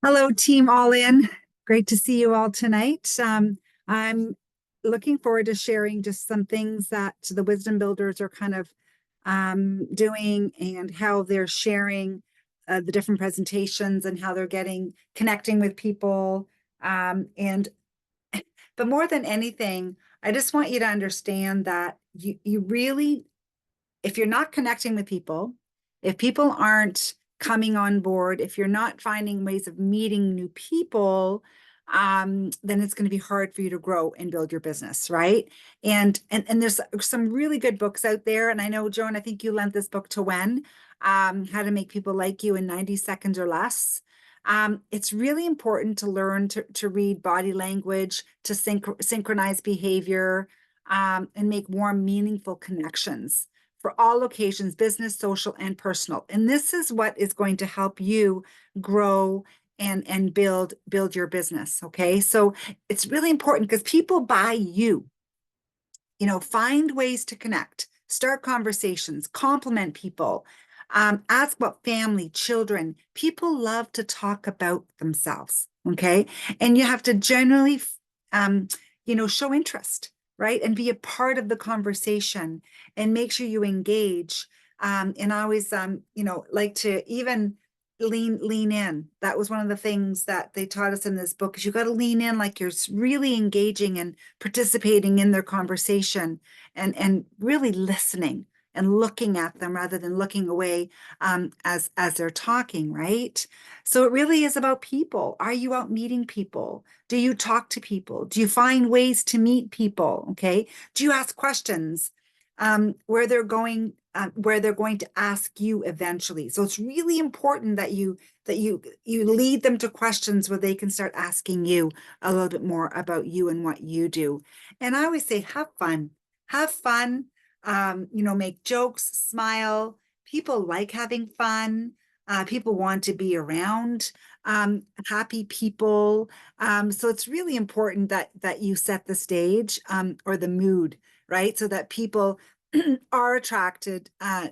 Hello, Team All In. Great to see you all tonight. I'm looking forward to sharing just some things that the Wisdom Builders are kind of doing and how they're sharing the different presentations and how they're connecting with people. And but more than anything, I just want you to understand that you really, if you're not connecting with people, if people aren't coming on board, if you're not finding ways of meeting new people, then it's going to be hard for you to grow and build your business, right? And there's some really good books out there. And I know, Joan, I think you lent this book to Wen, How to Make People Like You in 90 Seconds or Less. It's really important to learn to read body language, to synchronize behavior, and make more meaningful connections for all locations, business, social, and personal. And this is what is going to help you grow and build your business. Okay. So it's really important because people buy you. Find ways to connect, start conversations, compliment people, ask about family, children. People love to talk about themselves. Okay. And you have to generally, um, show interest, right? And be a part of the conversation and make sure you engage. And I always, like to even lean in. That was one of the things that they taught us in this book is you got to lean in like you're really engaging and participating in their conversation and really listening and looking at them rather than looking away as they're talking, right? So it really is about people. Are you out meeting people? Do you talk to people? Do you find ways to meet people? Okay. Do you ask questions where they're going to ask you eventually? So it's really important that you lead them to questions where they can start asking you a little bit more about you and what you do. And I always say, have fun, make jokes, smile. People like having fun. People want to be around happy people. So it's really important that you set the stage or the mood, right? So that people are attracted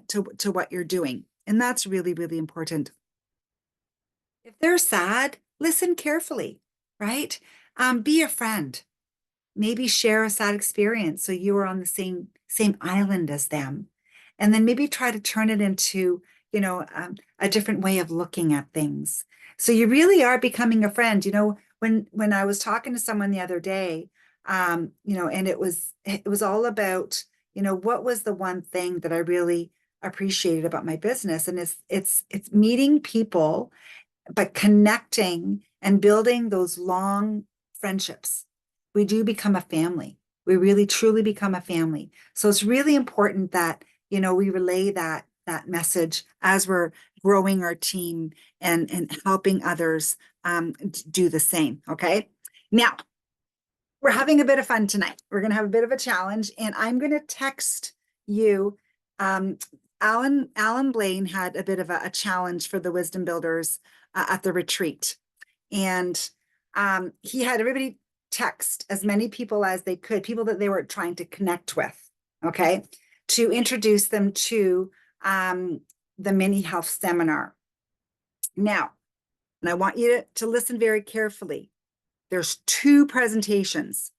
to what you're doing. And that's really, really important. If they're sad, listen carefully, right? Be a friend. Maybe share a sad experience so you are on the same island as them. And then maybe try to turn it into, a different way of looking at things. So you really are becoming a friend. When I was talking to someone the other day, and it was all about, what was the one thing that I really appreciated about my business? And it's meeting people but connecting and building those long friendships. We do become a family. We really truly become a family. So it's really important that, we relay that message as we're growing our team and helping others do the same. Okay. Now, we're having a bit of fun tonight. We're going to have a bit of a challenge, and I'm going to text you. Um, Alan Blaine had a bit of a challenge for the Wisdom Builders at the retreat, and he had everybody text as many people as they could, people that they were trying to connect with, okay, to introduce them to the mini health seminar. Now, and I want you to listen very carefully. There's two presentations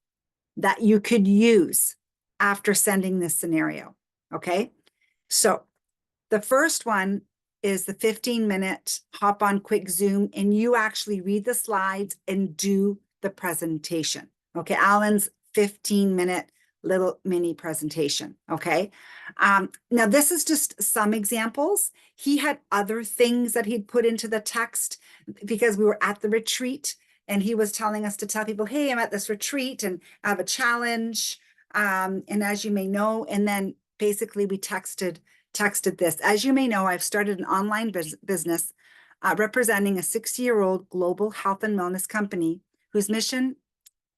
that you could use after sending this scenario. Okay. So the first one is the 15-minute hop on quick Zoom, and you actually read the slides and do the presentation. Okay. Alan's 15-minute little mini presentation. Okay. Now, this is just some examples. He had other things that he'd put into the text because we were at the retreat and he was telling us to tell people, hey, I'm at this retreat and I have a challenge. And as you may know, and then basically we texted this. As you may know, I've started an online business representing a 60-year-old global health and wellness company whose mission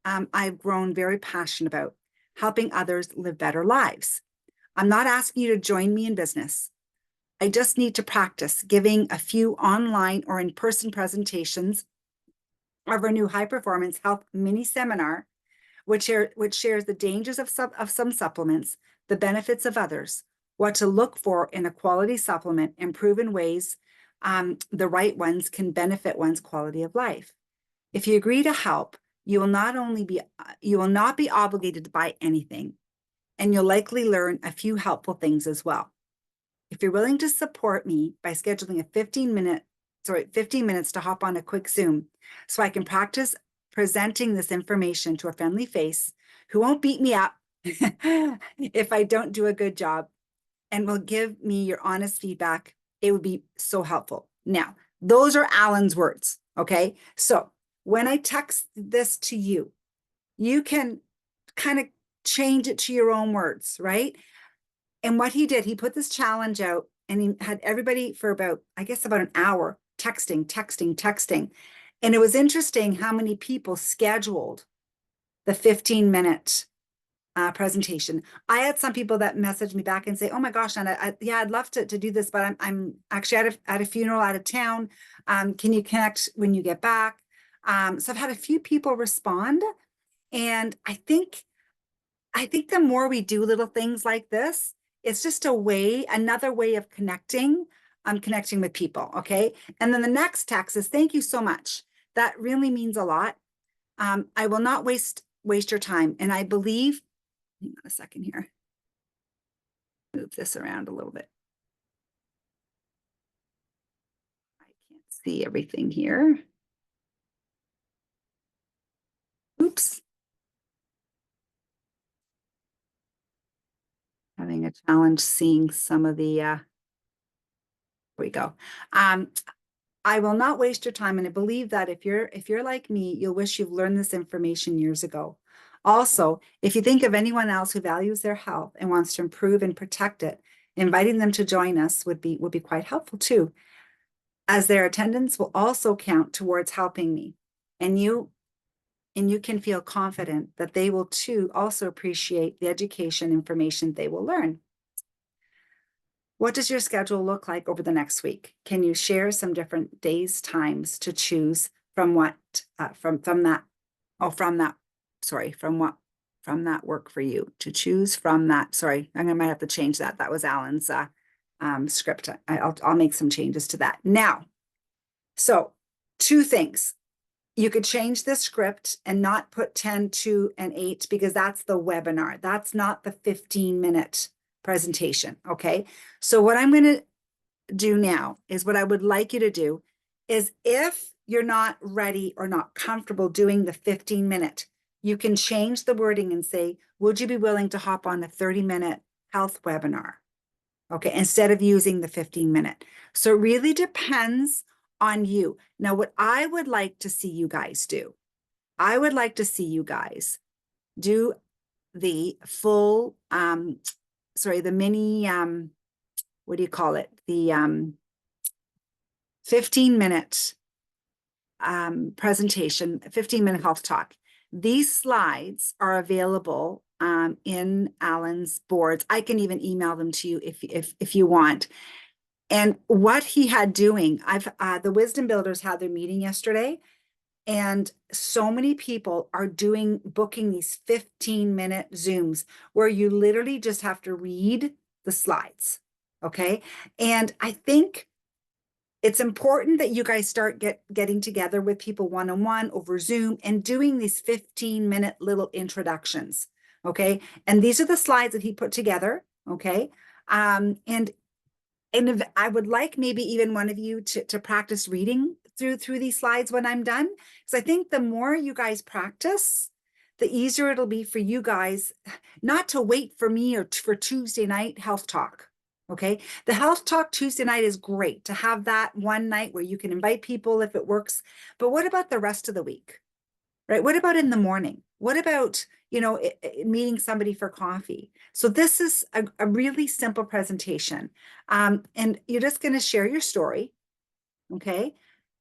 I've grown very passionate about, helping others live better lives. I'm not asking you to join me in business. I just need to practice giving a few online or in-person presentations of our new high performance health mini seminar, which shares the dangers of some supplements, the benefits of others, what to look for in a quality supplement, and proven ways the right ones can benefit one's quality of life. If you agree to help, you will not be obligated to buy anything, and you'll likely learn a few helpful things as well. If you're willing to support me by scheduling a 15 minutes to hop on a quick Zoom so I can practice presenting this information to a friendly face who won't beat me up if I don't do a good job and will give me your honest feedback, it would be so helpful. Now, those are Alan's words, okay? So when I text this to you, you can kind of change it to your own words, right? And what he did, he put this challenge out and he had everybody for about, I guess, about an hour texting. And it was interesting how many people scheduled the 15-minute presentation. I had some people that messaged me back and say, "Oh my gosh, Anna, yeah, I'd love to do this, but I'm actually at a funeral out of town. Can you connect when you get back?" So I've had a few people respond, and I think the more we do little things like this, it's just another way of connecting. I'm connecting with people, okay? And then the next text is, "Thank you so much. That really means a lot. I will not waste your time, and I believe." Hang on a second here. Move this around a little bit. I can't see everything here. Oops. Having a challenge seeing some of the, here we go. I will not waste your time, and I believe that if you're like me, you'll wish you've learned this information years ago. Also, if you think of anyone else who values their health and wants to improve and protect it, inviting them to join us would be quite helpful too, as their attendance will also count towards helping me. And you can feel confident that they will too also appreciate the education information they will learn. What does your schedule look like over the next week? Can you share some different days, times to choose from what from that work for you, to choose from that? Sorry, I might have to change that. That was Alan's script. I'll make some changes to that now. So 2 things. You could change the script and not put 10, 2, and 8 because that's the webinar. That's not the 15-minute presentation, okay? So what I'm going to do now is what I would like you to do is, if you're not ready or not comfortable doing the 15-minute, you can change the wording and say, "Would you be willing to hop on a 30-minute health webinar?" Okay, instead of using the 15-minute. So it really depends on you. Now, what I would like to see you guys do, I would like to see you guys do the full, the mini, what do you call it? The 15-minute presentation, 15-minute health talk. These slides are available in Alan's boards. I can even email them to you if you want. And what he had doing, the Wisdom Builders had their meeting yesterday, and so many people are booking these 15-minute Zooms where you literally just have to read the slides, okay? And I think it's important that you guys start getting together with people one-on-one over Zoom and doing these 15-minute little introductions, okay? And these are the slides that he put together, okay? And if I would like maybe even one of you to practice reading through these slides when I'm done, because I think the more you guys practice, the easier it'll be for you guys not to wait for me or for Tuesday night health talk. Okay, the health talk Tuesday night is great to have that one night where you can invite people if it works. But what about the rest of the week? Right? What about in the morning? What about, meeting somebody for coffee? So this is a really simple presentation. And you're just going to share your story, okay?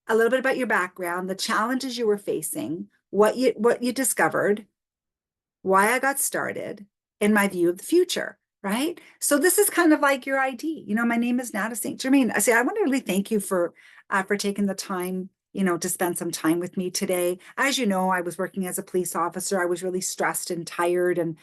A little bit about your background, the challenges you were facing, what you discovered, why I got started, and my view of the future, right? So this is kind of like your ID. My name is Nada St. Germain. I want to really thank you for taking the time, to spend some time with me today. As you know, I was working as a police officer. I was really stressed and tired. And,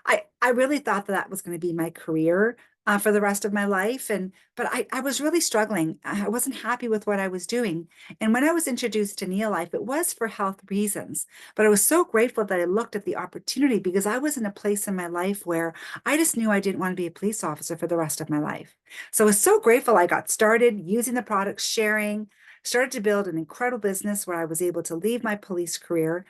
I really thought that was going to be my career. for the rest of my life. But I was really struggling. I wasn't happy with what I was doing. And when I was introduced to Neolife, it was for health reasons. But I was so grateful that I looked at the opportunity because I was in a place in my life where I just knew I didn't want to be a police officer for the rest of my life. So I was so grateful I got started using the products, sharing, started to build an incredible business where I was able to leave my police career.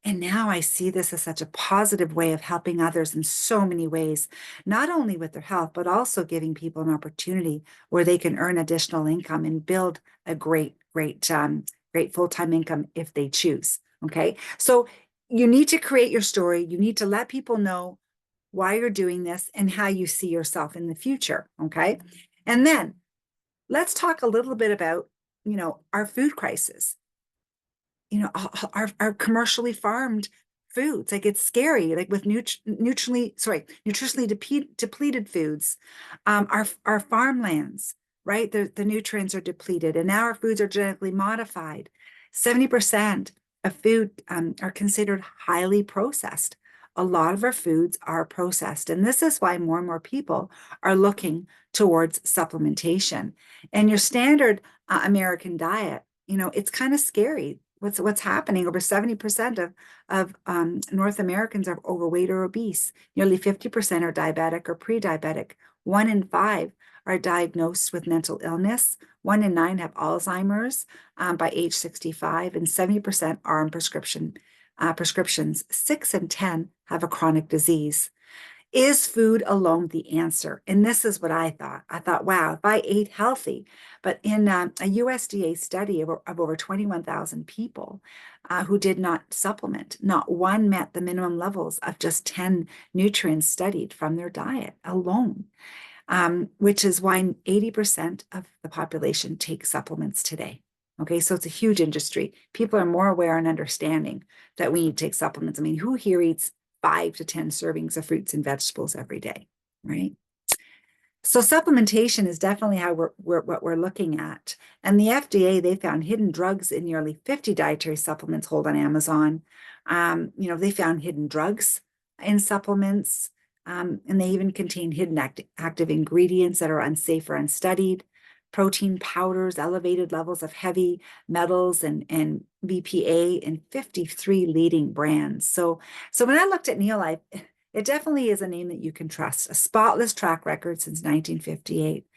And now I see this as such a positive way of helping others in so many ways, not only with their health, but also giving people an opportunity where they can earn additional income and build a great full-time income if they choose. Okay. So you need to create your story. You need to let people know why you're doing this and how you see yourself in the future. Okay. And then let's talk a little bit about, our food crisis, our commercially farmed foods. Like it's scary, like with nutritionally depleted foods, our farmlands, right? The nutrients are depleted, and now our foods are genetically modified. 70% of food are considered highly processed. A lot of our foods are processed, and this is why more and more people are looking towards supplementation. And your standard American diet, it's kind of scary what's happening. Over 70% of North Americans are overweight or obese. Nearly 50% are diabetic or pre-diabetic. 1 in 5 are diagnosed with mental illness. 1 in 9 have Alzheimer's by age 65, and 70% are on prescriptions. 6 in 10 have a chronic disease. Is food alone the answer? And this is what I thought. I thought, wow, if I ate healthy, but in a USDA study of over 21,000 people who did not supplement, not one met the minimum levels of just 10 nutrients studied from their diet alone, which is why 80% of the population takes supplements today. Okay, so it's a huge industry. People are more aware and understanding that we need to take supplements. I mean, who here eats 5 to 10 servings of fruits and vegetables every day, right? So supplementation is definitely how what we're looking at. And the FDA, they found hidden drugs in nearly 50 dietary supplements hold on Amazon. They found hidden drugs in supplements, and they even contain hidden active ingredients that are unsafe or unstudied, protein powders, elevated levels of heavy metals and BPA in 53 leading brands. So when I looked at Neolife, it definitely is a name that you can trust. A spotless track record since 1958.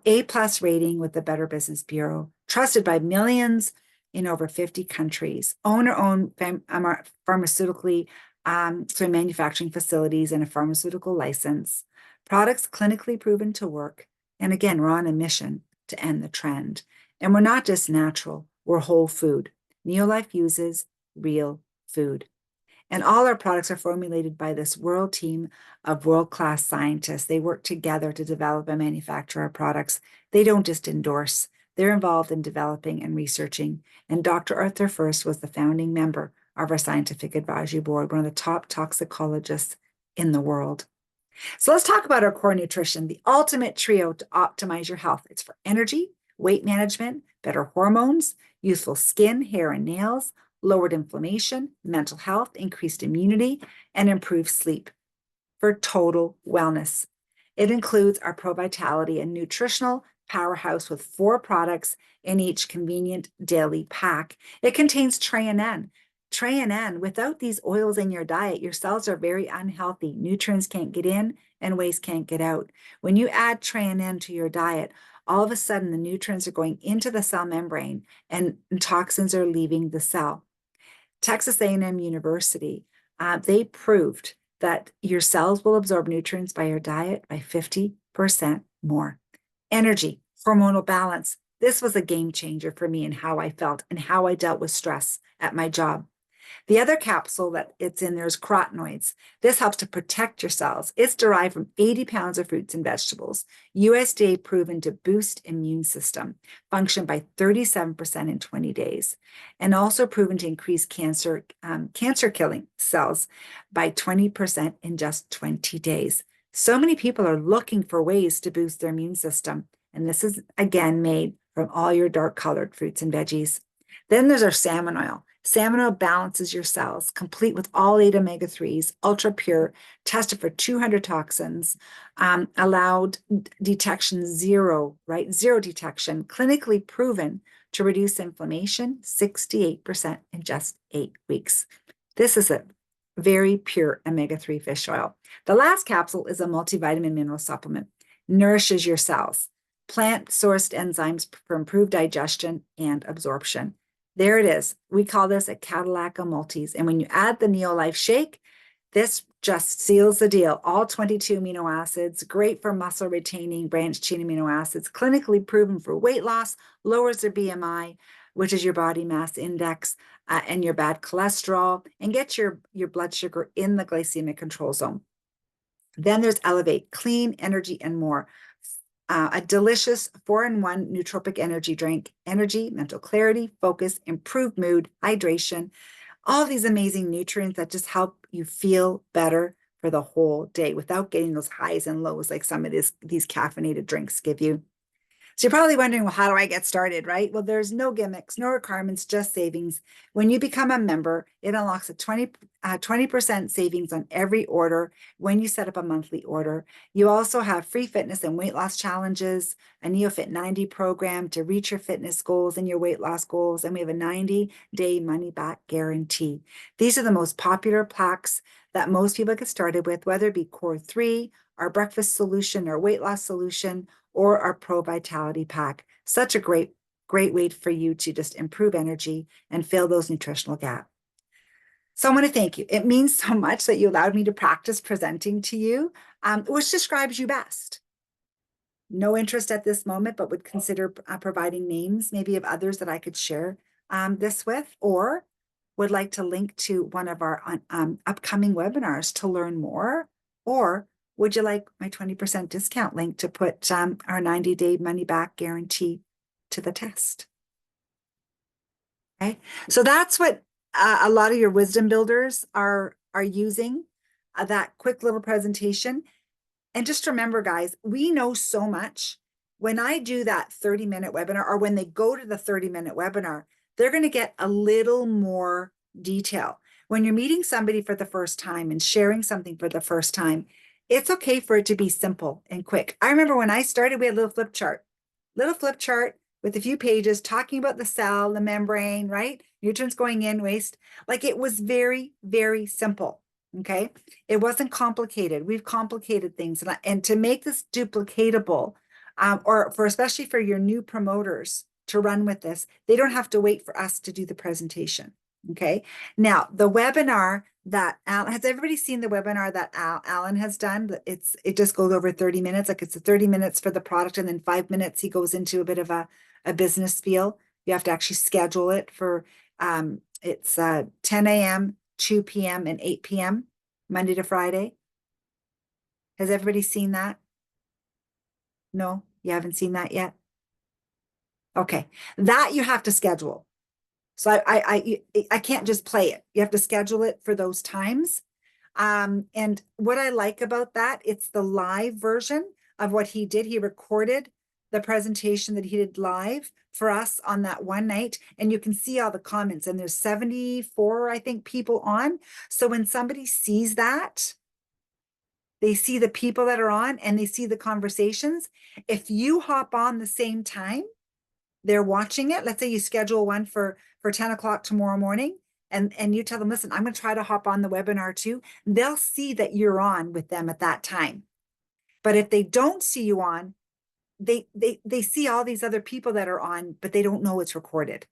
A+ rating with the Better Business Bureau, trusted by millions in over 50 countries. Owner-owned manufacturing facilities and a pharmaceutical license. Products clinically proven to work. And again, we're on a mission to end the trend. And we're not just natural, we're whole food. Neolife uses real food. And all our products are formulated by this world team of world-class scientists. They work together to develop and manufacture our products. They don't just endorse. They're involved in developing and researching. And Dr. Arthur First was the founding member of our scientific advisory board, one of the top toxicologists in the world. So let's talk about our core nutrition, the ultimate trio to optimize your health. It's for energy, weight management, better hormones, youthful skin, hair, and nails, lowered inflammation, mental health, increased immunity, and improved sleep for total wellness. It includes our Pro Vitality, a nutritional powerhouse with 4 products in each convenient daily pack. It contains Treanen. Treanen, without these oils in your diet, your cells are very unhealthy. Nutrients can't get in and waste can't get out. When you add Treanen to your diet, all of a sudden the nutrients are going into the cell membrane and toxins are leaving the cell. Texas A&M University, they proved that your cells will absorb nutrients by your diet by 50% more. Energy, hormonal balance. This was a game changer for me in how I felt and how I dealt with stress at my job. The other capsule that it's in there is carotenoids. This helps to protect your cells. It's derived from 80 pounds of fruits and vegetables. USDA proven to boost immune system, function by 37% in 20 days, and also proven to increase cancer killing cells by 20% in just 20 days. So many people are looking for ways to boost their immune system. And this is, again, made from all your dark colored fruits and veggies. Then there's our salmon oil. Salmon oil balances your cells, complete with all 8 omega-3s, ultra pure, tested for 200 toxins, allowed detection zero, right? Zero detection, clinically proven to reduce inflammation 68% in just 8 weeks. This is a very pure omega-3 fish oil. The last capsule is a multivitamin mineral supplement, nourishes your cells, plant-sourced enzymes for improved digestion and absorption. There it is. We call this a Cadillac of multis. And when you add the Neolife Shake, this just seals the deal. All 22 amino acids, great for muscle retaining branched chain amino acids, clinically proven for weight loss, lowers the BMI, which is your body mass index, and your bad cholesterol, and gets your blood sugar in the glycemic control zone. Then there's Elevate, clean energy and more. A delicious 4-in-1 nootropic energy drink, energy, mental clarity, focus, improved mood, hydration, all these amazing nutrients that just help you feel better for the whole day without getting those highs and lows like some of these caffeinated drinks give you. So you're probably wondering, well, how do I get started, right? Well, there's no gimmicks, no requirements, just savings. When you become a member, it unlocks a 20% savings on every order when you set up a monthly order. You also have free fitness and weight loss challenges, a NeoFit 90 program to reach your fitness goals and your weight loss goals, and we have a 90-day money-back guarantee. These are the most popular packs that most people get started with, whether it be Core 3, our breakfast solution, or weight loss solution, or our Pro Vitality Pack. Such a great way for you to just improve energy and fill those nutritional gaps. So I want to thank you. It means so much that you allowed me to practice presenting to you, which describes you best. No interest at this moment, but would consider providing names maybe of others that I could share this with, or would like to link to one of our upcoming webinars to learn more, or would you like my 20% discount link to put our 90-day money-back guarantee to the test? Okay, so that's what a lot of your wisdom builders are using, that quick little presentation. And just remember, guys, we know so much. When I do that 30-minute webinar, or when they go to the 30-minute webinar, they're going to get a little more detail. When you're meeting somebody for the first time and sharing something for the first time, it's okay for it to be simple and quick. I remember when I started, we had a little flip chart with a few pages talking about the cell, the membrane, right? Nutrients going in, waste. Like, it was very, very simple. Okay. It wasn't complicated. We've complicated things. And to make this duplicatable, or especially for your new promoters to run with this, they don't have to wait for us to do the presentation. Okay. Now, the webinar that Alan, has everybody seen the webinar that Alan has done? It just goes over 30 minutes. Like, it's 30 minutes for the product, and then 5 minutes he goes into a bit of a business spiel. You have to actually schedule it for it's 10 a.m., 2 p.m., and 8 p.m., Monday to Friday. Has everybody seen that? No, you haven't seen that yet? Okay, that you have to schedule. So I can't just play it. You have to schedule it for those times. And what I like about that, it's the live version of what he did. He recorded the presentation that he did live for us on that one night, and you can see all the comments, and there's 74, I think, people on. So when somebody sees that, they see the people that are on and they see the conversations. If you hop on the same time they're watching it, let's say you schedule one for 10 o'clock tomorrow morning, and you tell them, listen, I'm going to try to hop on the webinar too. They'll see that you're on with them at that time. But if they don't see you on, they see all these other people that are on, but they don't know it's recorded.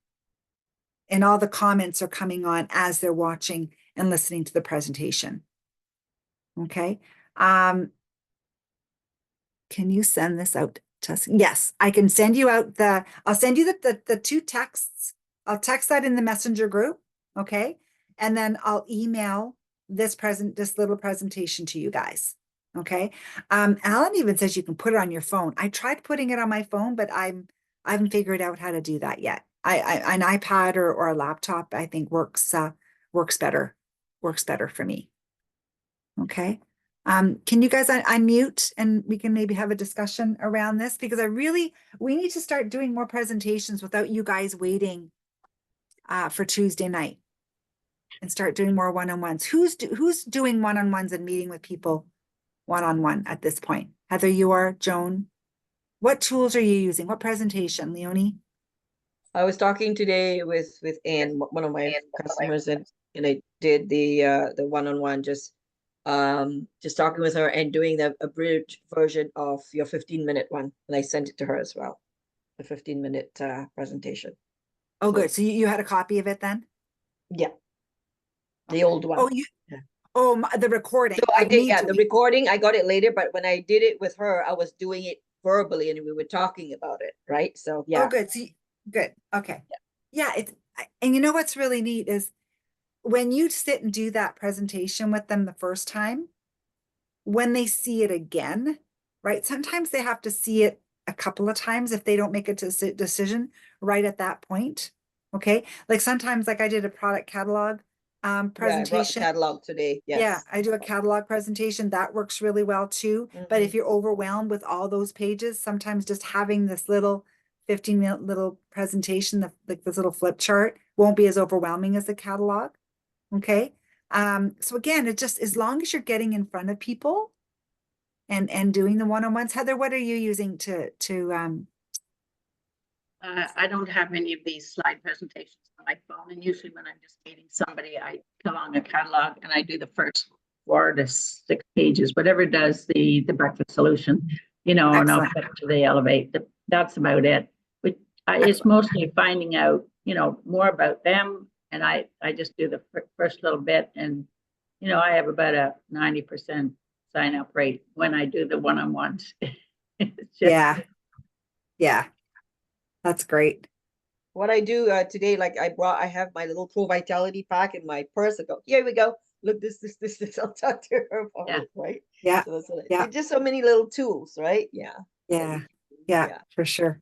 And all the comments are coming on as they're watching and listening to the presentation. Okay. Can you send this out? Yes, I can send you out I'll send you the two texts. I'll text that in the messenger group. Okay. And then I'll email this little presentation to you guys. Okay. Alan even says you can put it on your phone. I tried putting it on my phone, but I haven't figured out how to do that yet. An iPad or a laptop, I think works better for me. Okay. Can you guys unmute, and we can maybe have a discussion around this, because we need to start doing more presentations without you guys waiting for Tuesday night and start doing more one-on-ones. Who's doing one-on-ones and meeting with people one-on-one at this point? Heather, you are. Joan, what tools are you using? What presentation, Leonie? I was talking today with Anne, one of my customers, and I did the one-on-one, just talking with her and doing the abridged version of your 15-minute one, and I sent it to her as well, the 15-minute presentation. Oh, So, good. So you had a copy of it then? yeah, the Okay. old one. Oh, you. Yeah. Oh, the recording. So I of did, me yeah, the doing. recording, I got it later, but when I did it with her, I was doing it verbally and we were talking about it, right? So Oh, yeah. good. So good. Okay. Yeah. And you know what's really neat is when you sit and do that presentation with them the first time, when they see it again, right? Sometimes they have to see it a couple of times if they don't make a decision right at that point. Okay. Like sometimes, like I did a product catalog Yeah, I brought the presentation. catalog today. Yeah, Yes. I do a catalog presentation. That works really well too. But if Mhm. you're overwhelmed with all those pages, sometimes just having this little 15-minute little presentation, like this little flip chart, won't be as overwhelming as the catalog. Okay. So again, it just as long as you're getting in front of people and doing the one-on-ones. Heather, what are you using to I don't have any of these slide presentations on my phone, and usually when I'm just meeting somebody, I come on a catalog and I do the first 4 to 6 pages, whatever does the breakfast solution, and I'll excellent, flip to the elevate. That's about it. But it's excellent. mostly finding out, more about them, and I just do the first little bit, and I have about a 90% sign up rate when I do the one-on-ones. It's just Yeah, yeah, that's great. What I do today, like I have my little Pro Vitality pack in my purse. I go, here we go. Look, this. I'll talk to her about yeah. it, right? Yeah, So that's what yeah, it's just so many little tools, right? Yeah. yeah, yeah, Yeah. for sure.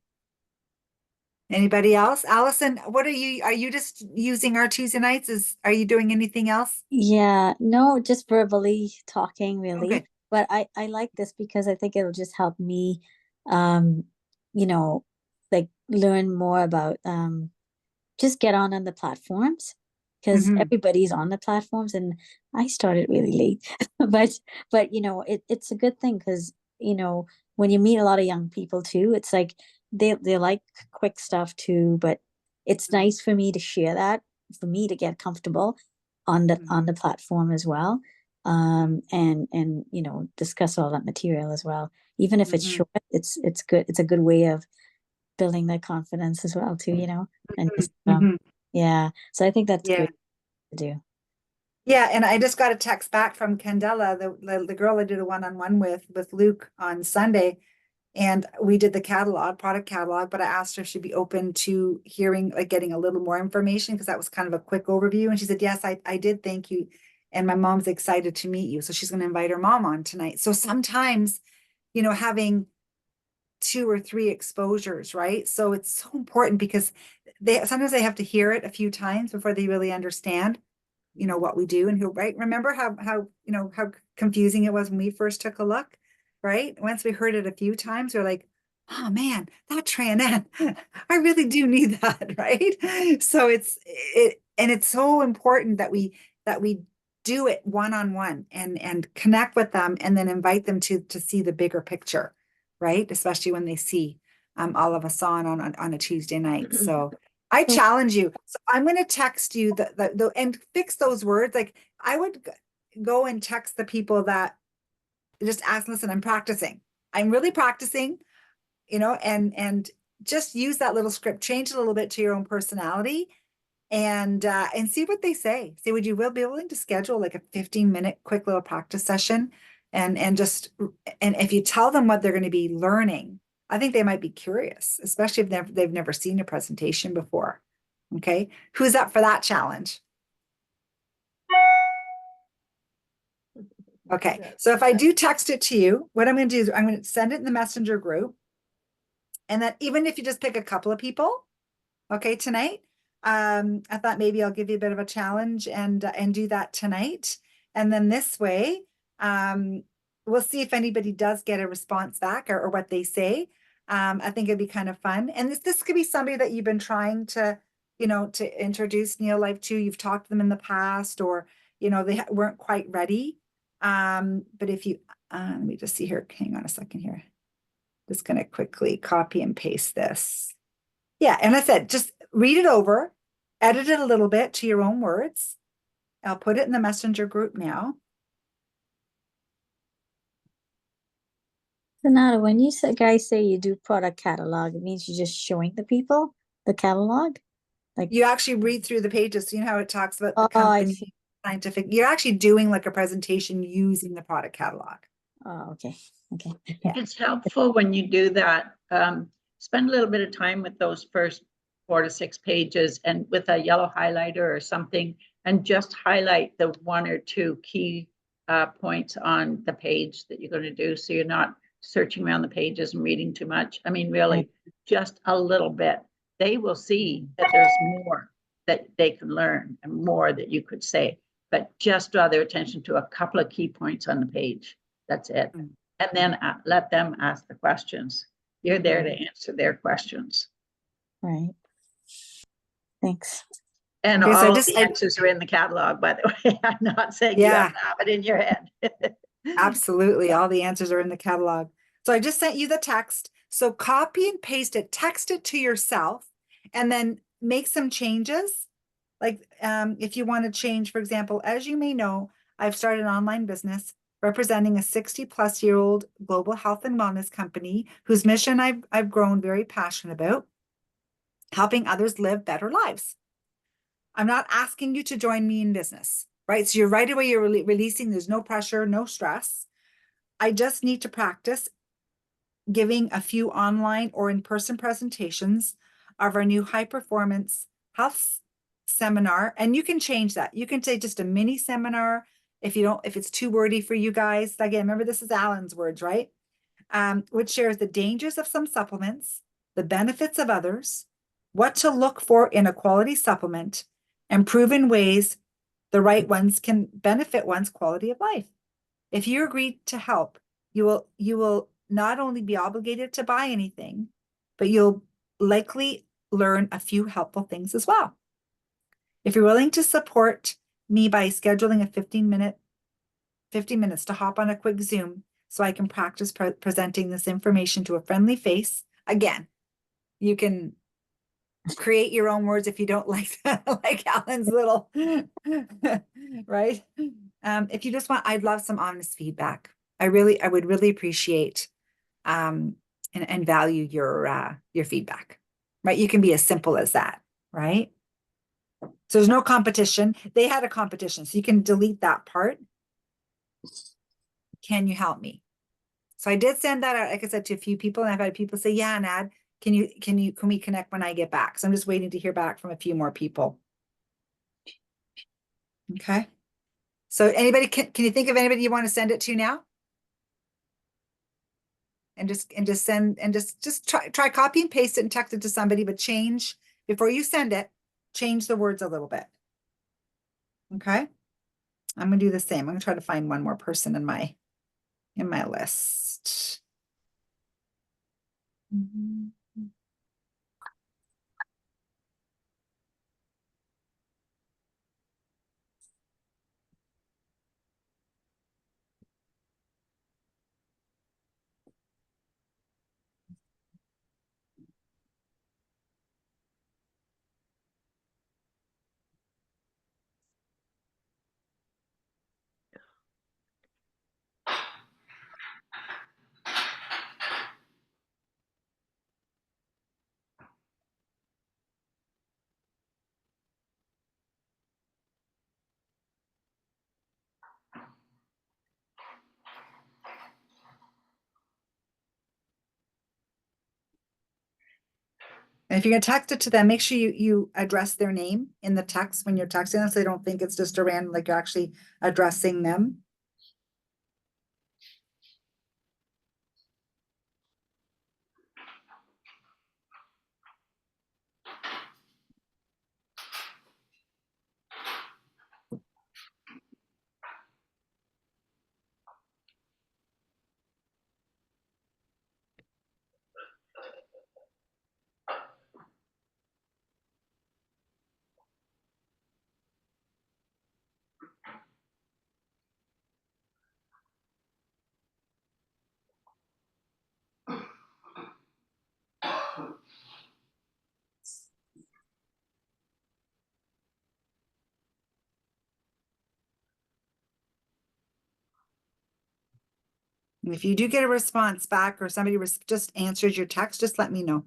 Anybody else? Allison, what are you just using our Tuesday nights? Are you doing anything else? Yeah, no, just verbally talking Okay. really. But I like this because I think it'll just help me um, you know, like learn more about just get on the platforms because Hmm. everybody's on the platforms and I started really late. But it's a good thing because when you meet a lot of young people too, it's like they like quick stuff too, but it's nice for me to share that, for me to get comfortable on the platform as well. And discuss all that material as well. Even if it's Hmm. short, it's good. It's a good way of building their confidence as well too, and just Hmm. yeah. So I think that's Yeah. great to do. Yeah, and I just got a text back from Candela, the girl I did a one-on-one with Luke on Sunday, and we did the product catalog, but I asked her if she'd be open to hearing, like getting a little more information because that was kind of a quick overview. And she said, yes, I did, thank you. And my mom's excited to meet you. So she's going to invite her mom on tonight. So sometimes, having 2 or 3 exposures, right? So it's so important because sometimes they have to hear it a few times before they really understand what we do and who, right? Remember how confusing it was when we first took a look, right? Once we heard it a few times, we're like, oh man, that Tran, I really do need that, right? So it's so important that we do it one-on-one and connect with them and then invite them to see the bigger picture, right? Especially when they see all of us on a Tuesday night. So I So challenge you. So I'm going to text you and fix those words. Like I would go and text the people that just ask, listen, I'm practicing. I'm really practicing, and just use that little script, change it a little bit to your own personality and see what they say. See, would you will be willing to schedule like a 15-minute quick little practice session and if you tell them what they're going to be learning, I think they might be curious, especially if they've never seen a presentation before. Okay. Who's up for that challenge? Okay. Yes. So if I do text it to you, what I'm going to do is I'm going to send it in the messenger group. And then even if you just pick a couple of people, okay, tonight, I thought maybe I'll give you a bit of a challenge and do that tonight. And then this way, we'll see if anybody does get a response back or what they say. I think it'd be kind of fun. And this could be somebody that you've been trying to to introduce Neolife to, you've talked to them in the past, or, they weren't quite ready. But if you, let me just see here, hang on a second here. Just gonna quickly copy and paste this. Yeah, and I said, just read it over, edit it a little bit to your own words. I'll put it in the messenger group now. So now, when you guys say you do product catalog, it means you're just showing the people the catalog? Like, You actually read through the pages, so you know how it talks about the oh, I company, see. scientific, you're actually doing like a presentation using the product catalog. Oh, okay. Okay. It's helpful when you do that. Spend a little bit of time with those first 4 to 6 pages and with a yellow highlighter or something, and just highlight the 1 or 2 key points on the page that you're going to do. So you're not searching around the pages and reading too much. I mean, really, just a little bit. They will see that there's more that they can learn and more that you could say, but just draw their attention to a couple of key points on the page. That's it. And then let them ask the questions. You're there to answer their questions. Right. Thanks. And Okay, so all of the answers are in the catalog, by the way. I'm not saying you have to have it in your head. Absolutely. All the answers are in the catalog. So I just sent you the text. So copy and paste it, text it to yourself, and then make some changes. Like if you want to change, for example, as you may know, I've started an online business representing a 60-plus-year-old global health and wellness company whose mission I've grown very passionate about, helping others live better lives. I'm not asking you to join me in business, right? So you're right away, you're releasing, there's no pressure, no stress. I just need to practice giving a few online or in-person presentations of our new high performance health seminar. And you can change that. You can say just a mini seminar if it's too wordy for you guys. Again, remember, this is Alan's words, right? Which shares the dangers of some supplements, the benefits of others, what to look for in a quality supplement, and proven ways the right ones can benefit one's quality of life. If you agree to help, you will not only be obligated to buy anything, but you'll likely learn a few helpful things as well. If you're willing to support me by scheduling a 50 minutes to hop on a quick Zoom so I can practice presenting this information to a friendly face. Again, you can create your own words if you don't like like Alan's little, right? If you just want, I'd love some honest feedback. I would really appreciate and value your feedback, right? You can be as simple as that, right? So there's no competition. They had a competition, so you can delete that part. Can you help me? So I did send that out, like I said, to a few people, and I've had people say, yeah, Nad, can we connect when I get back? So I'm just waiting to hear back from a few more people. Okay. So anybody, can you think of anybody you want to send it to now? And just send, and just try copy and paste it and text it to somebody, but change before you send it, change the words a little bit. Okay. I'm gonna do the same. I'm gonna try to find one more person in my list. And if you're gonna text it to them, make sure you address their name in the text when you're texting them, so they don't think it's just a random, like you're actually addressing them. And if you do get a response back or somebody just answers your text, just let me know.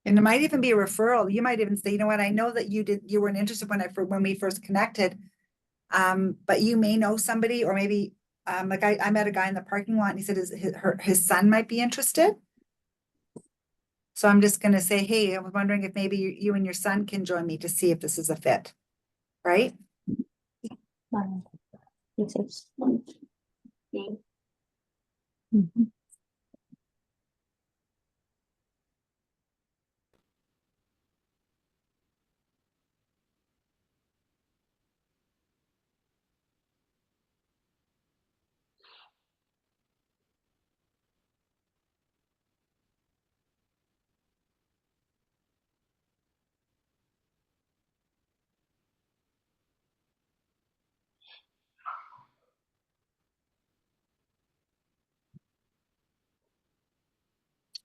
And it might even be a referral. You might even say, you know what, I know that you weren't interested when we first connected. But you may know somebody, or maybe, like I met a guy in the parking lot and he said his son might be interested. So I'm just gonna say, hey, I was wondering if maybe you and your son can join me to see if this is a fit, right? Yes. Mhm.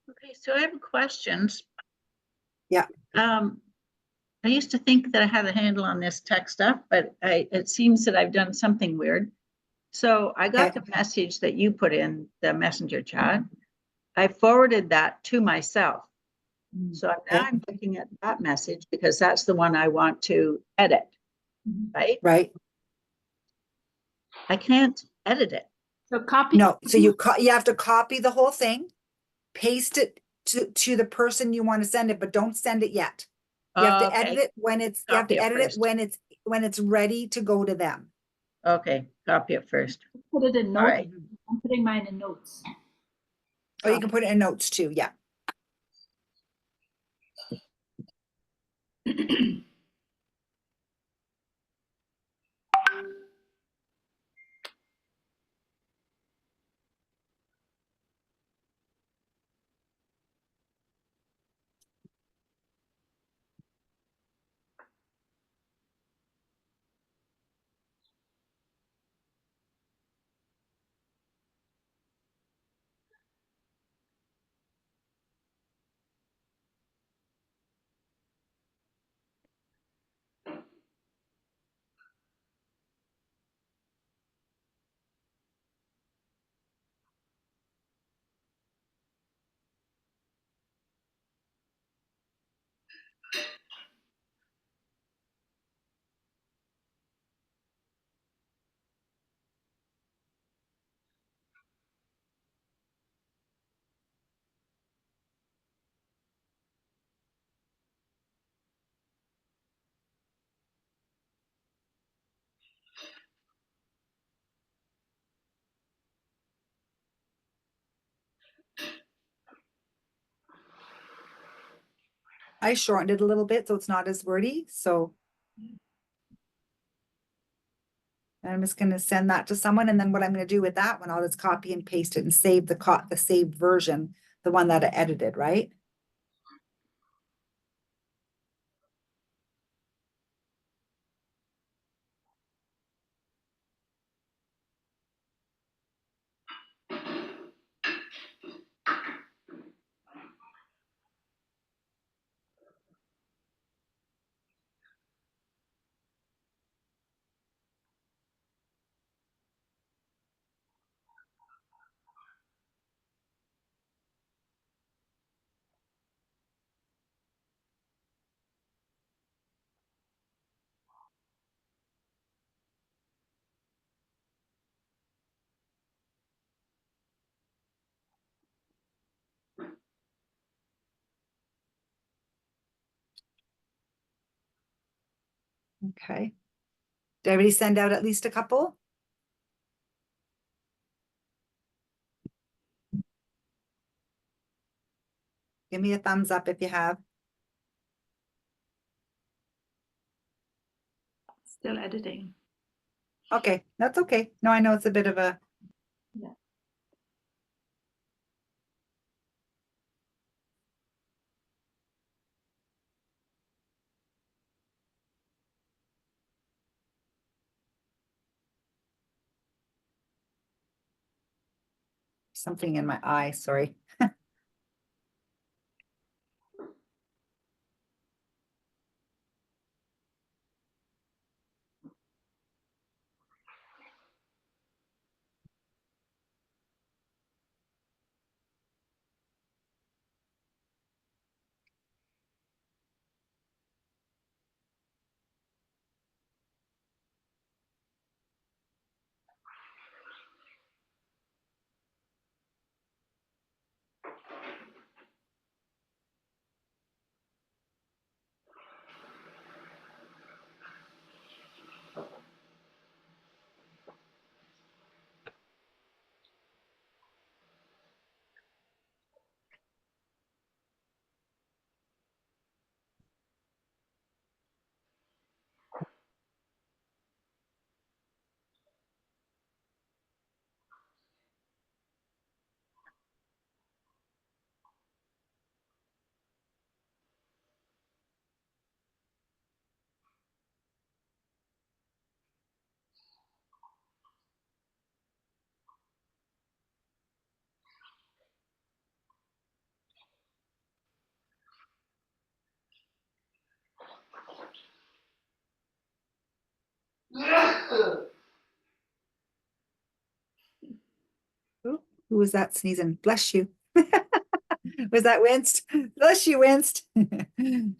Okay, so I have questions. Yeah. I used to think that I had a handle on this tech stuff, but it seems that I've done something weird. So I got Okay. the message that you put in the messenger chat. I forwarded that to myself. So now Okay. I'm looking at that message because that's the one I want to edit, right? Right. I can't edit it. So copy. No, so you have to copy the whole thing, paste it to the person you want to send it, but don't send it yet. You have to edit Okay, it you have to Copy it edit it first. when it's ready to go to them. okay, copy it first. Put it in All notes. right. I'm putting mine in notes. Or you can put it in notes too, yeah. I shortened it a little bit so it's not as wordy, so I'm just gonna send that to someone, and then what I'm gonna do with that one, I'll just copy and paste it and save the saved version, the one that I edited, right? Okay. Did everybody send out at least a couple? Give me a thumbs up if you have. Still editing. Okay, that's okay. No, I know it's a bit of a. Yeah. Something in my eye, sorry. Ooh, who was that sneezing? Bless you. Was that Winston? Bless you, Winston.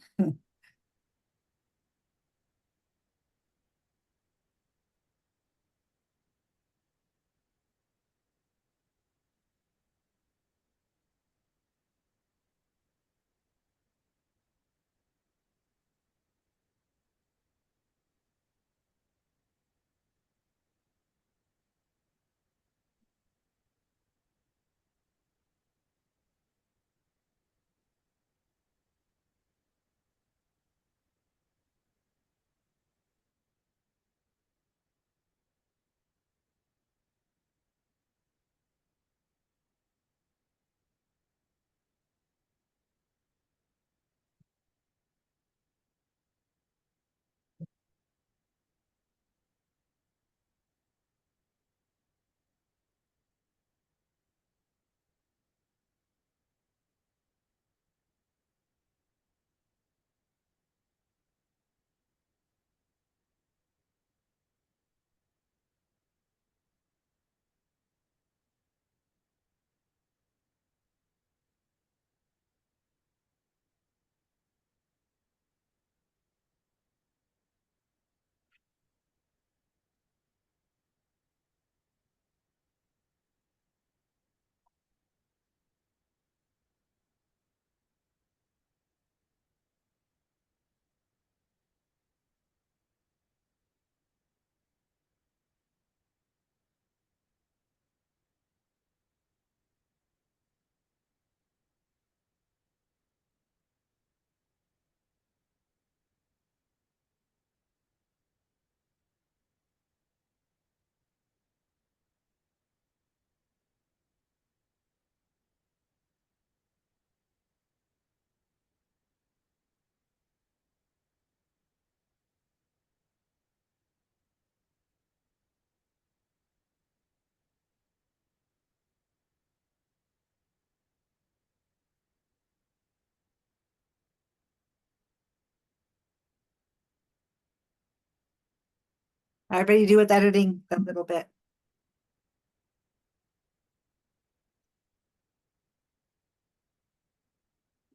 Everybody do with editing a little bit.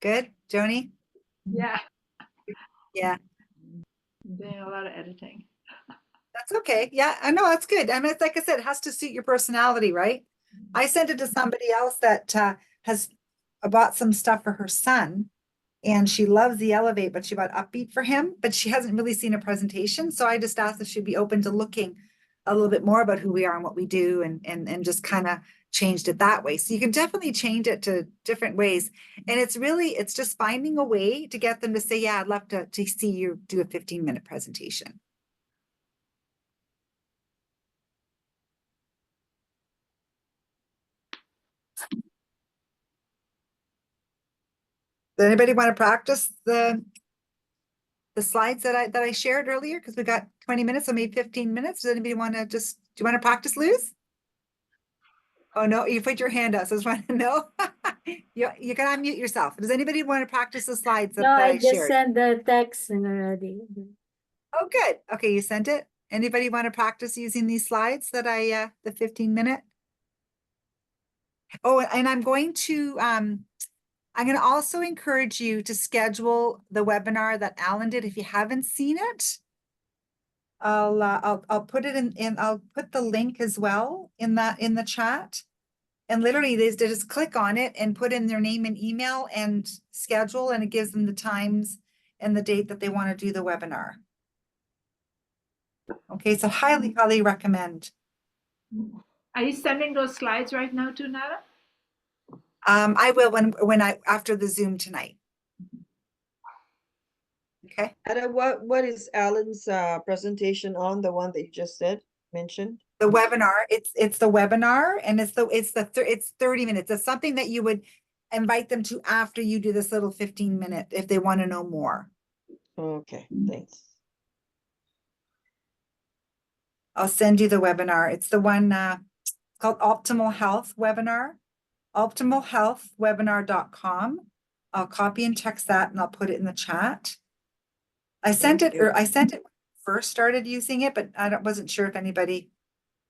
Good, Joni? Yeah, Yeah, I'm doing a lot of editing. that's okay. Yeah, I know, that's good. I mean, it's like I said, it has to suit your personality, right? I sent it to somebody else that has bought some stuff for her son. And she loves the Elevate, but she bought Upbeat for him, but she hasn't really seen a presentation. So I just asked if she'd be open to looking a little bit more about who we are and what we do and just kind of changed it that way. So you can definitely change it to different ways. And it's just finding a way to get them to say, yeah, I'd love to see you do a 15-minute presentation. Does anybody want to practice the slides that I shared earlier? Because we got 20 minutes, so maybe 15 minutes. Does anybody want to do you want to practice, Luz? Oh, no, you put your hand up. So I was trying to know. You can unmute yourself. Does anybody want to practice the slides No, that I I just shared? sent the text already. Oh, good. Okay, you sent it. Anybody want to practice using these slides that the 15-minute? Oh, and I'm going to also encourage you to schedule the webinar that Alan did. If you haven't seen it, I'll put it in, I'll put the link as well in the chat. And literally they just click on it and put in their name and email and schedule, and it gives them the times and the date that they want to do the webinar. Okay, so highly, highly recommend. Are you sending those slides right now to Nada? I will when after the Zoom tonight. Okay. Ada, what is Alan's presentation on, the one that you just mentioned? The webinar, it's the webinar, and it's 30 minutes. It's something that you would invite them to after you do this little 15-minute if they want to know more. Okay, thanks. I'll send you the webinar. It's the one called Optimal Health Webinar, optimalhealthwebinar.com. I'll copy and text that and I'll put it in the chat. I sent it when I first started using it, but I wasn't sure if anybody.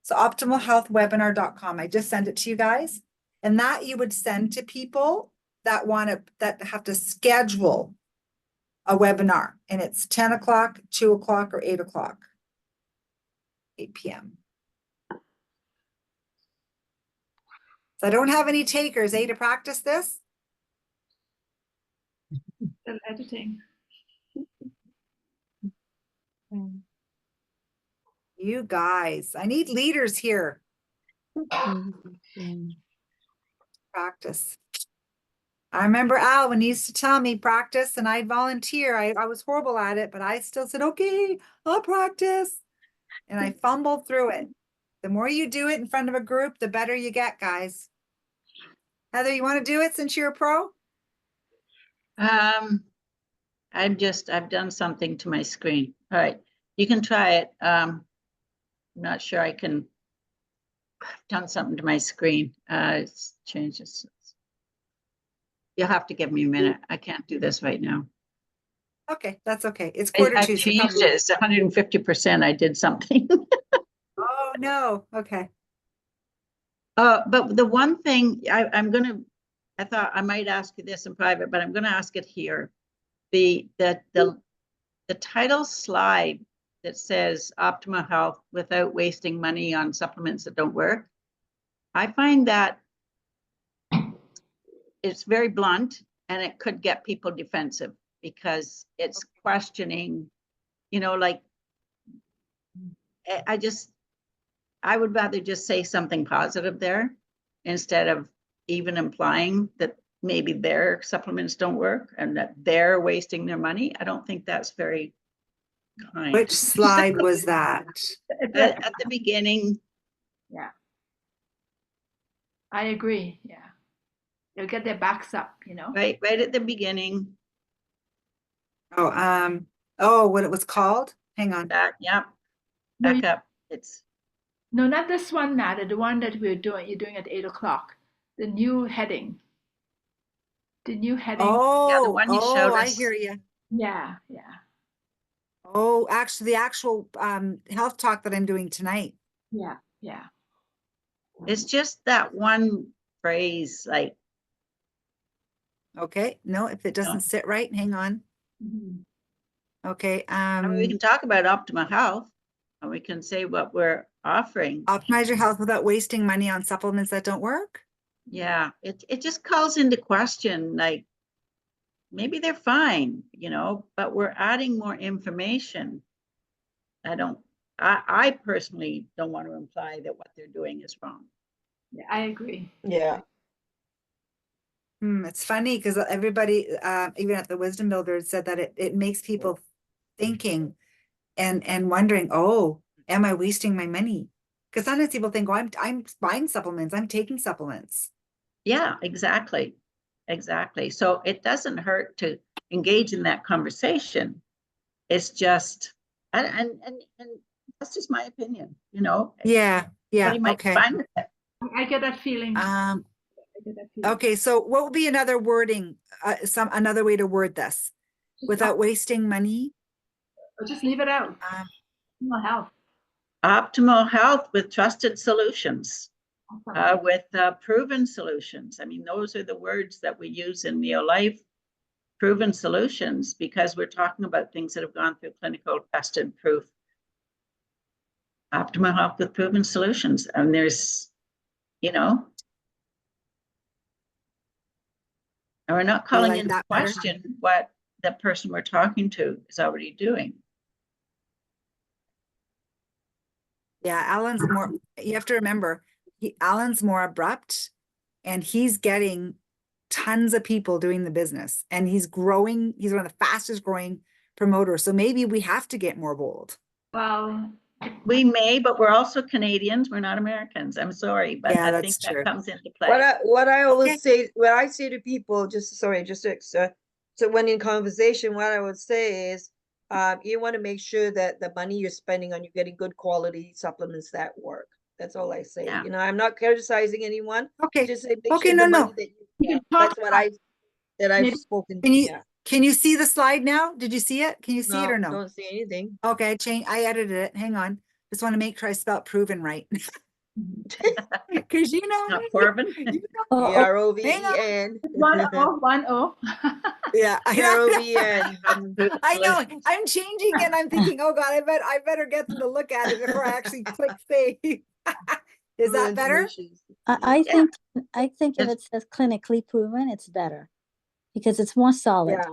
So optimalhealthwebinar.com. I just sent it to you guys. And that you would send to people that have to schedule a webinar. And it's 10 o'clock, 2 o'clock, or 8 o'clock. 8 p.m. So I don't have any takers, to practice this. Still editing. You guys, I need leaders here. Practice. I remember Al when he used to tell me practice and I'd volunteer. I was horrible at it, but I still said, okay, I'll practice. And I fumbled through it. The more you do it in front of a group, the better you get, guys. Heather, you want to do it since you're a pro? I've done something to my screen. All right, you can try it. I'm not sure I can. I've done something to my screen. It's changes. You'll have to give me a minute. I can't do this right now. Okay, that's okay. It's quarter I two. So changed it. It's 150%. I did something. oh no. Okay. But the one thing I thought I might ask you this in private, but I'm gonna ask it here. The title slide that says Optimal Health without wasting money on supplements that don't work. I find that it's very blunt and it could get people defensive because it's questioning, like I would rather just say something positive there instead of even implying that maybe their supplements don't work and that they're wasting their money. I don't think that's very kind. Which slide was that? At the beginning. Yeah. I agree. Yeah. They'll get their backs up, Right at the beginning. Oh, what it was called? Hang on. Back up. No, not this one, Nada. The one that you're doing at 8 o'clock. The new heading. Oh, the one you showed I us. hear you. Yeah. Oh, actually, the actual health talk that I'm doing tonight. Yeah. It's just that one phrase, like. Okay, no, if it doesn't sit right, hang on. Okay. I mean, we can talk about Optimal Health and we can say what we're offering. Optimize your health without wasting money on supplements that don't work. Yeah, it just calls into question, like maybe they're fine, but we're adding more information. I personally don't want to imply that what they're doing is wrong. Yeah, I agree. Yeah. It's funny because everybody, even at the Wisdom Builder, said that it makes people thinking and wondering, oh, am I wasting my money? Because sometimes people think, oh, I'm buying supplements, I'm taking supplements. Yeah, exactly. exactly. So it doesn't hurt to engage in that conversation. It's just, and that's just my opinion, you know? Yeah, yeah, Everybody might be okay. fine with it. I get that feeling. I get that feeling. Okay, so what would be another wording, another way to word this without wasting money? Or just leave it out. Um, Optimal health. Optimal health with trusted solutions, Awesome. with proven solutions. I mean, those are the words that we use in Neolife, proven solutions, because we're talking about things that have gone through clinical tested proof. Optimal health with proven solutions. And there's, you know, and we're not calling like into that better. question what the person we're talking to is already doing. Yeah, Alan's more, you have to remember, Alan's more abrupt and he's getting tons of people doing the business and he's growing. He's one of the fastest growing promoters. So maybe we have to get more bold. Well, We may, but we're also Canadians. We're not Americans. I'm sorry, but Yeah, I that's think true. that comes into play. What I always Okay. say, what I say to people, just sorry, just to, so when in conversation, what I would say is, you want to make sure that the money you're spending on, you're getting good quality supplements that work. That's all I say. Yeah. You know, I'm not criticizing anyone. Okay. Just say, make Okay, sure no, the no. money that you You can get. talk That's what that I've maybe- spoken. Can you, Yeah. can you see the slide now? Did you see it? Can you see it No, or no? don't see anything. Okay, I edited it. Hang on. Just want to make sure I spelled proven right. Cause you know, Not Corbin. you know- Oh, oh, P-R-O-V-E-N. 1-0. yeah, P-R-O-V-E-N. I know. I'm changing and I'm thinking, oh God, I better get them to look at it before I actually click save. Is that better? I Yeah. think if Yes. it says clinically proven, it's better because it's more solid. Yeah.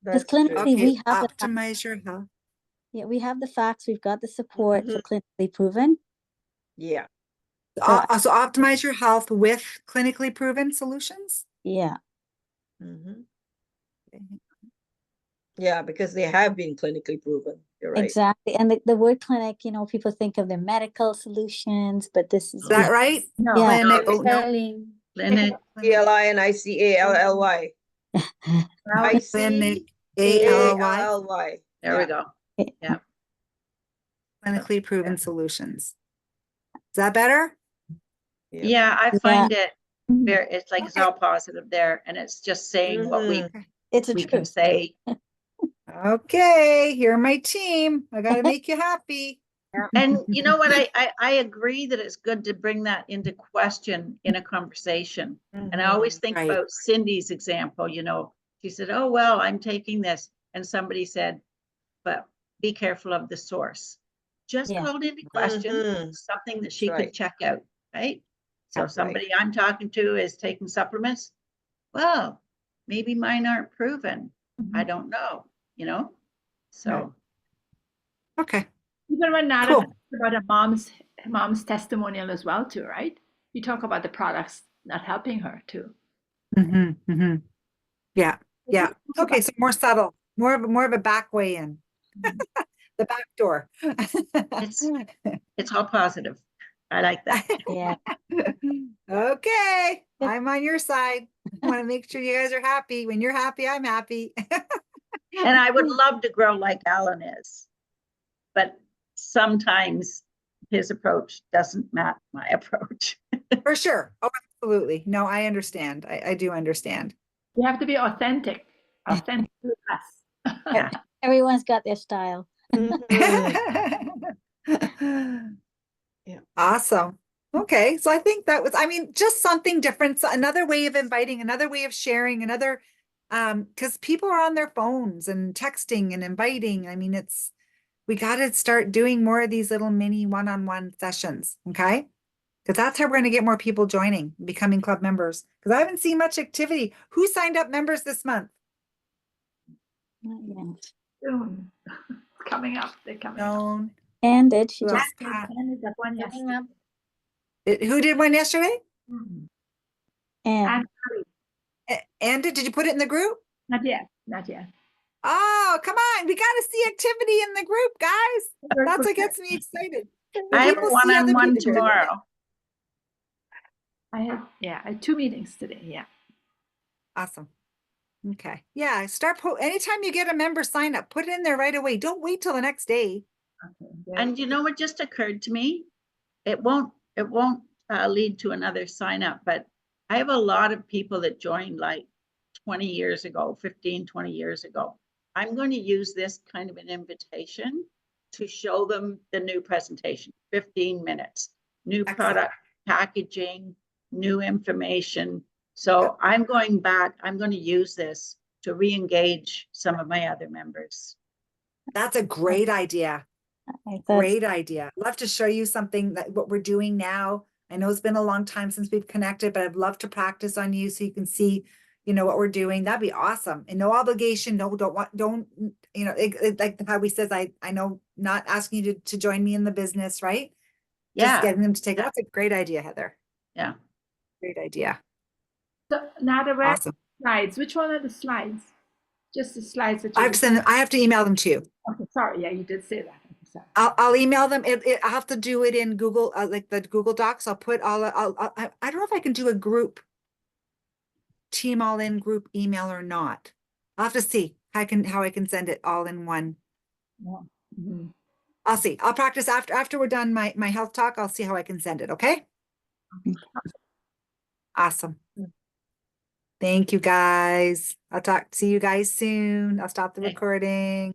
Because That's true. clinically, Okay, we have the optimize your health. we have the facts, we've got the support for clinically proven. Yeah. So optimize your health with clinically proven solutions. Yeah, Mhm. Yeah, because they have been clinically proven. You're right. exactly. And the word clinic, you know, people think of the medical solutions, but this is Is that right? No, Yeah. Clinic, oh, no. spelling. Clinic. C-L-I-N-I-C-A-L-L-Y. Clinic, A-L-L-Y, I-C-A-L-L-Y. There we go. clinically proven solutions. Is that better? Yeah, I find it very, it's like it's Okay. all positive there, and it's just saying what we it's a we can truth. say. Okay, you're my team. I gotta make you happy. And you know what? I agree that it's good to bring that into question in a conversation. And I always think Right. about Cindy's example, you know, she said, oh, well, I'm taking this. And somebody said, but be careful of the source. Just Yeah. called into question Mhm. something that she That's could right. check out, right? So That's right. somebody I'm talking to is taking supplements. Well, maybe mine aren't proven. I don't know, you know? So Okay, Even when Nada Cool. talks about a mom's testimonial as well too, right? You talk about the products not helping her too. Yeah, yeah. Okay, so more subtle, more of a back way in. The back door. it's all positive. I like that. Yeah. Okay, I'm on your side. I want to make sure you guys are happy. When you're happy, I'm happy. And I would love to grow like Alan is. But sometimes his approach doesn't match my approach. For sure. Oh, absolutely. No, I understand. I do understand. You have to be authentic to us. Yeah. Everyone's got their style. Yeah. Awesome. Okay, so I think that was, I mean, just something different, so another way of inviting, another way of sharing, another, because people are on their phones and texting and inviting. I mean, we got to start doing more of these little mini one-on-one sessions, okay? Because that's how we're going to get more people joining, becoming club members. Because I haven't seen much activity. Who signed up members this month? Not yet. Soon. It's coming up. They're coming up. No. And did she Who just else? Pat? And it's that one Coming yesterday. up. Who did one yesterday? Mhm. and And did you put it in the group? Not yet. Not yet. Oh, come on. We got to see activity in the group, guys. That's what gets me excited. When I have a people see other one-on-one people doing it. tomorrow. I had 2 meetings today. Yeah. Awesome. Okay. Yeah. Anytime you get a member sign up, put it in there right away. Don't wait till the next day. Okay, very And you know what just occurred to me? It won't lead to another sign up, but I have a lot of people that joined like 20 years ago, 15, 20 years ago. I'm going to use this kind of an invitation to show them the new presentation, 15 minutes, new Excellent. product packaging, new information. So I'm going to use this to re-engage some of my other members. That's a great idea. I thought Great idea. Love to show you something that what we're doing now. I know it's been a long time since we've connected, but I'd love to practice on you so you can see, what we're doing. That'd be awesome. And no obligation. No, don't, like how we says, I know not asking you to join me in the business, right? Just Yeah, getting them to take, that's a great idea, Heather. yeah. Great idea. So Nada, where are Awesome. the slides? Which one are the slides? Just the slides that you. I have to email them to you. Okay, sorry. Yeah, you did say that. Okay, sorry. I'll email them. I'll have to do it in Google, like the Google Docs. I'll put I don't know if I can do a group team all in group email or not. I'll have to see how I can send it all in one. Yeah. Mhm. I'll see. I'll practice after we're done my health talk. I'll see how I can send it. Okay. Awesome. Thank you guys. See you guys soon. I'll stop the Okay. recording.